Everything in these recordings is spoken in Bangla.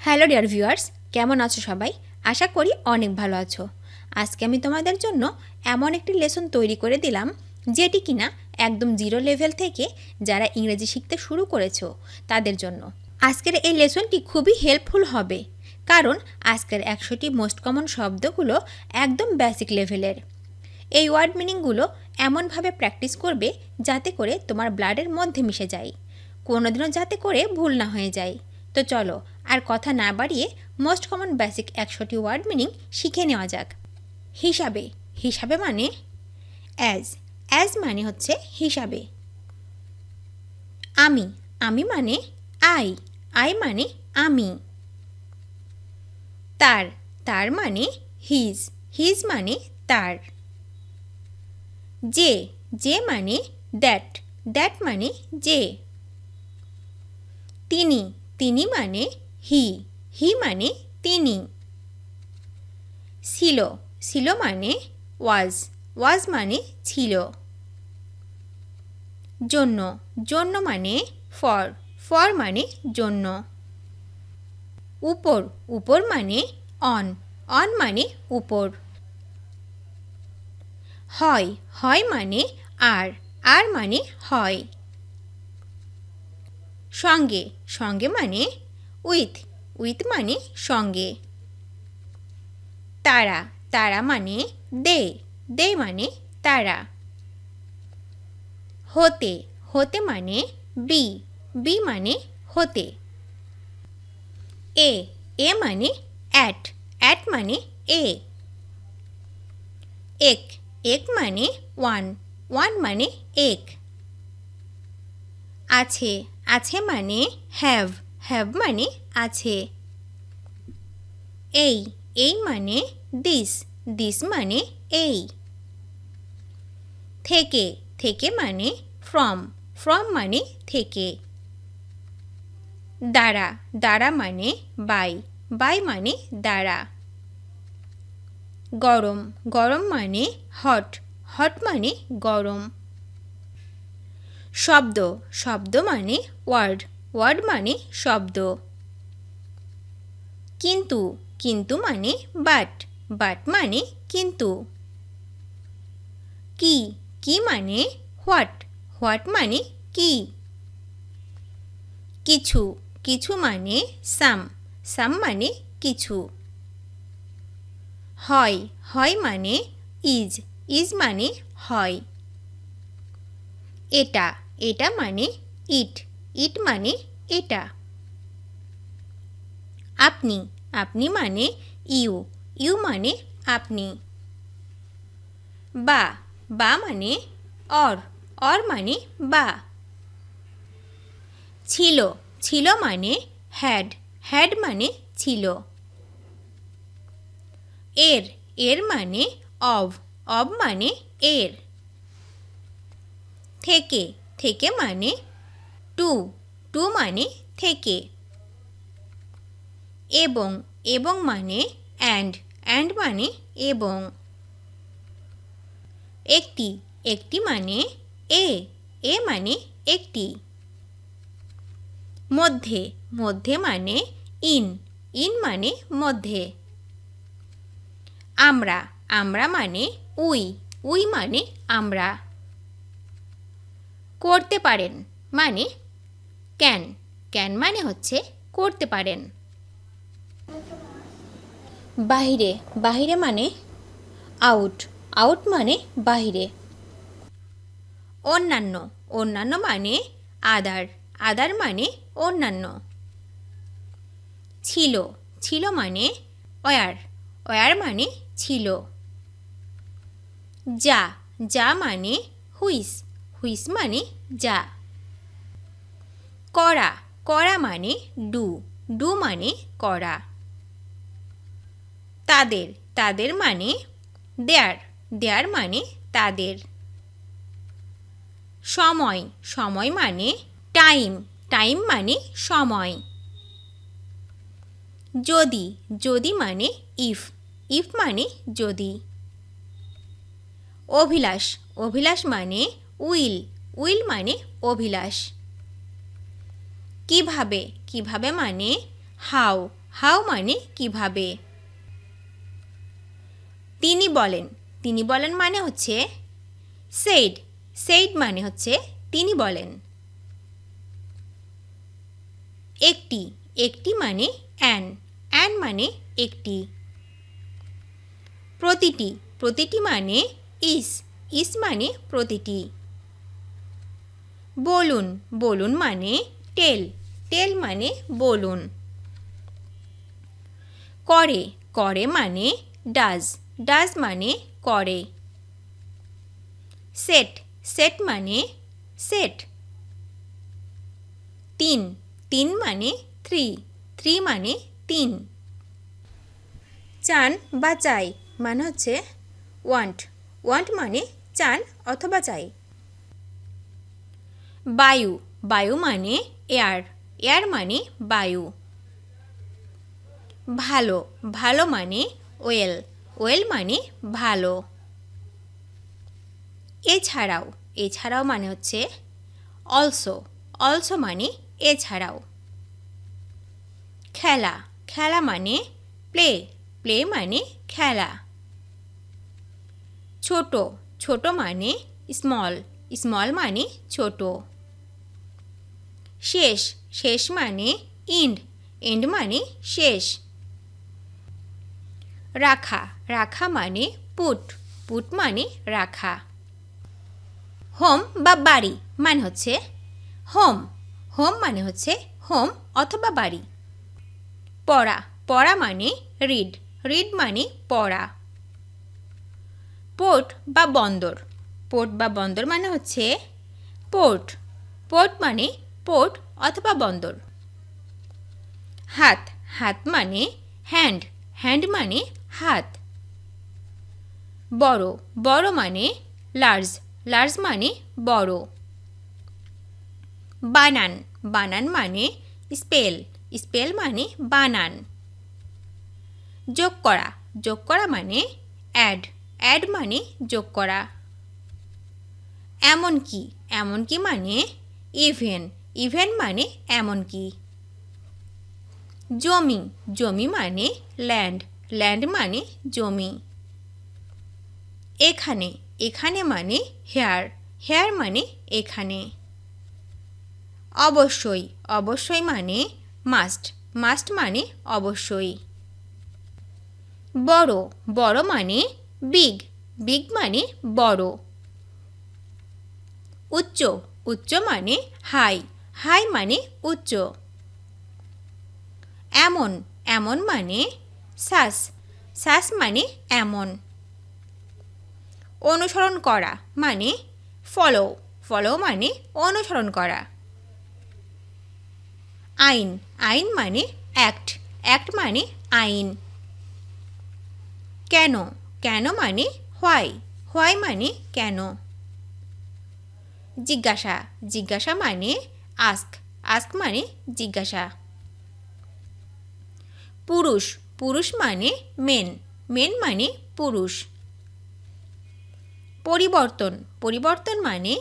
হ্যালো ডিয়ার ভিউয়ার্স, কেমন আছো সবাই? আশা করি অনেক ভালো আছো। আজকে আমি তোমাদের জন্য এমন একটি লেসন তৈরি করে দিলাম যেটি কিনা একদম জিরো লেভেল থেকে যারা ইংরেজি শিখতে শুরু করেছো তাদের জন্য। আজকের এই লেসনটি খুবই হেল্পফুল হবে, কারণ আজকের 100টি মোস্ট কমন শব্দগুলো একদম বেসিক লেভেলের। এই ওয়ার্ড মিনিংগুলো এমনভাবে প্র্যাকটিস করবে যাতে করে তোমার ব্লাডের মধ্যে মিশে যায়, কোনোদিনও যাতে করে ভুল না হয়ে যায়। তো চলো আর কথা না বাড়িয়ে মোস্ট কমন বেসিক 100টি ওয়ার্ড মিনিং শিখে নেওয়া যাক। হিসাবে, হিসাবে মানে অ্যাজ, অ্যাজ মানে হচ্ছে হিসাবে। আমি, আমি মানে আই, আই মানে আমি। তার, তার মানে হিজ, হিজ মানে তার। যে, যে মানে দ্যাট, দ্যাট মানে যে। তিনি, তিনি মানে হি, হি মানে তিনি। ছিল, ছিল মানে ওয়াজ, ওয়াজ মানে ছিল। জন্য, জন্য মানে ফর, ফর মানে জন্য। উপর, উপর মানে অন, অন মানে উপর। হয়, হয় মানে আর, আর মানে হয়। সঙ্গে, সঙ্গে মানে উইথ, উইথ মানে সঙ্গে। তারা, তারা মানে দে, দে মানে তারা। হতে, হতে মানে বি, বি মানে হতে। এ, এ মানে অ্যাট, অ্যাট মানে এ। এক, এক মানে ওয়ান, ওয়ান মানে এক। আছে, আছে মানে হ্যাভ, হ্যাভ মানে আছে। এই, এই মানে দিস, দিস মানে এই। থেকে, থেকে মানে ফ্রম, ফ্রম মানে থেকে। দ্বারা, দ্বারা মানে বাই, বাই মানে দ্বারা। গরম, গরম মানে হট, হট মানে গরম। শব্দ, শব্দ মানে ওয়ার্ড, ওয়ার্ড মানে শব্দ। কিন্তু, কিন্তু মানে বাট, বাট মানে কিন্তু। কি, কি মানে হোয়াট, হোয়াট মানে কি। কিছু, কিছু মানে সাম, সাম মানে কিছু। হয়, হয় মানে ইজ, ইজ মানে হয়। এটা, এটা মানে ইট, ইট মানে এটা। আপনি, আপনি মানে ইউ, ইউ মানে আপনি। বা, বা মানে অর মানে বা। ছিল, ছিল মানে হ্যাড, হ্যাড মানে ছিল। এর, এর মানে অব মানে এর। থেকে, থেকে মানে টু, টু মানে থেকে। এবং, এবং মানে অ্যান্ড মানে এবং। একটি, একটি মানে এ মানে একটি। মধ্যে, মধ্যে মানে ইন মানে মধ্যে। আমরা, আমরা মানে উই মানে আমরা। করতে পারেন মানে ক্যান মানে হচ্ছে করতে পারেন। বাহিরে, বাহিরে মানে আউট মানে বাহিরে। অন্যান্য, অন্যান্য মানে আদার মানে অন্যান্য। ছিল, ছিল মানে ওয়ার মানে ছিল। যা মানে হুইস মানে যা। করা মানে ডু মানে করা। তাদের মানে দেয়ার মানে তাদের। সময় মানে টাইম মানে সময়। যদি মানে ইফ মানে যদি। অভিলাষ মানে উইল মানে অভিলাষ। কিভাবে মানে হাউ মানে কিভাবে। তিনি বলেন মানে হচ্ছে said, said মানে হচ্ছে তিনি বলেন। একটি মানে an মানে একটি। প্রতিটি মানে is মানে প্রতিটি। বলুন মানে tell মানে বলুন। করে মানে does মানে করে। set মানে set। তিন মানে three মানে তিন। চান বা চাই মানে হচ্ছে want মানে চান অথবা চাই। বায়ু মানে air মানে বায়ু। ভালো মানে well মানে ভালো। এছাড়াও মানে হচ্ছে also মানে এছাড়াও। খেলা মানে play মানে খেলা। ছোট মানে small মানে ছোট। শেষ মানে end মানে শেষ। রাখা মানে put মানে রাখা। হোম বা বাড়ি মানে হচ্ছে হোম মানে হচ্ছে হোম অথবা বাড়ি। পড়া মানে read মানে পড়া। পোর্ট বা বন্দর মানে হচ্ছে পোর্ট মানে পোর্ট অথবা বন্দর। হাত মানে হ্যান্ড মানে হাত। বড় মানে লার্জ মানে বড়। বানান মানে স্পেল মানে বানান। যোগ করা মানে অ্যাড মানে যোগ করা। এমনকি মানে ইভেন মানে এমনকি। জমি মানে ল্যান্ড মানে জমি। এখানে মানে হেয়ার মানে এখানে। অবশ্যই মানে মাস্ট মানে অবশ্যই। বড় মানে বিগ মানে বড়। উচ্চ মানে হাই মানে উচ্চ। এমন মানে সাস মানে এমন। অনুসরণ করা মানে ফলো মানে অনুসরণ করা। আইন মানে অ্যাক্ট মানে আইন। কেন মানে হোয়াই মানে কেন। জিজ্ঞাসা মানে আস্ক মানে জিজ্ঞাসা। পুরুষ মানে মেন মানে পুরুষ। পরিবর্তন মানে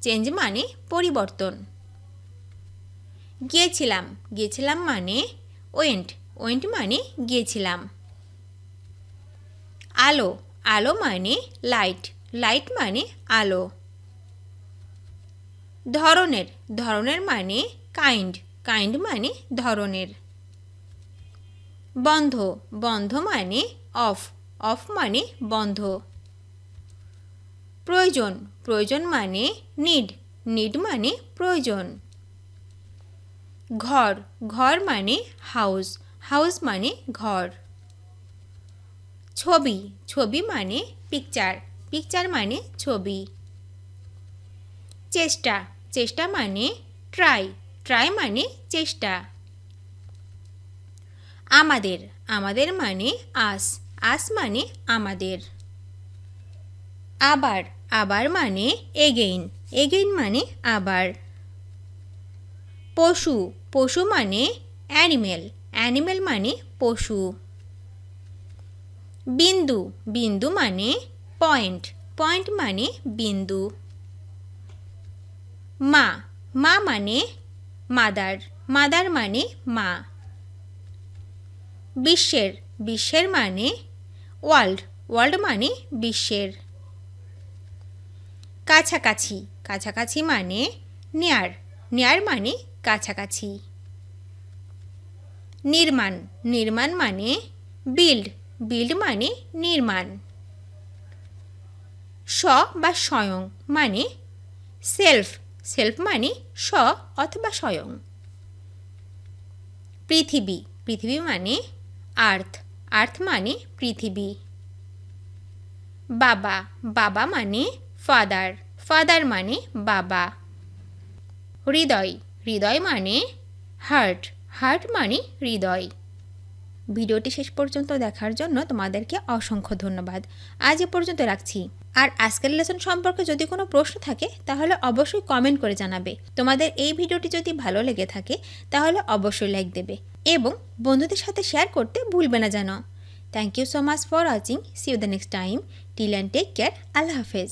চেঞ্জ মানে পরিবর্তন। গিয়েছিলাম মানে ওয়েন্ট মানে গিয়েছিলাম। আলো মানে লাইট মানে আলো। ধরনের মানে কাইন্ড মানে ধরনের। বন্ধ মানে অফ মানে বন্ধ। প্রয়োজন মানে নিড মানে প্রয়োজন। ঘর মানে হাউস মানে ঘর। ছবি মানে পিকচার মানে ছবি। চেষ্টা মানে ট্রাই মানে চেষ্টা। আমাদের মানে আস মানে আমাদের। আবার মানে এগেইন মানে আবার। পশু মানে অ্যানিমেল মানে পশু। বিন্দু মানে পয়েন্ট মানে বিন্দু। মা মানে মাদার মানে মা। বিশ্বের বিশ্বের মানে ওয়ার্ল্ড ওয়ার্ল্ড মানে বিশ্বের কাছাকাছি কাছাকাছি মানে নিয়ার নিয়ার মানে কাছাকাছি নির্মাণ নির্মাণ মানে বিল্ড বিল্ড মানে নির্মাণ স্ব বা স্বয়ং মানে সেলফ সেলফ মানে স্ব অথবা স্বয়ং পৃথিবী পৃথিবী মানে আর্থ আর্থ মানে পৃথিবী বাবা বাবা মানে ফাদার ফাদার মানে বাবা হৃদয় হৃদয় মানে হার্ট হার্ট মানে হৃদয় ভিডিওটি শেষ পর্যন্ত দেখার জন্য তোমাদেরকে অসংখ্য ধন্যবাদ আজ এ পর্যন্ত রাখছি আর আজকের লেসন সম্পর্কে যদি কোনো প্রশ্ন থাকে তাহলে অবশ্যই কমেন্ট করে জানাবে তোমাদের এই ভিডিওটি যদি ভালো লেগে থাকে তাহলে অবশ্যই লাইক দেবে এবং বন্ধুদের সাথে শেয়ার করতে ভুলবে না যেন thank you so much for watching see you the next time till and take care আল্লাহ হাফেজ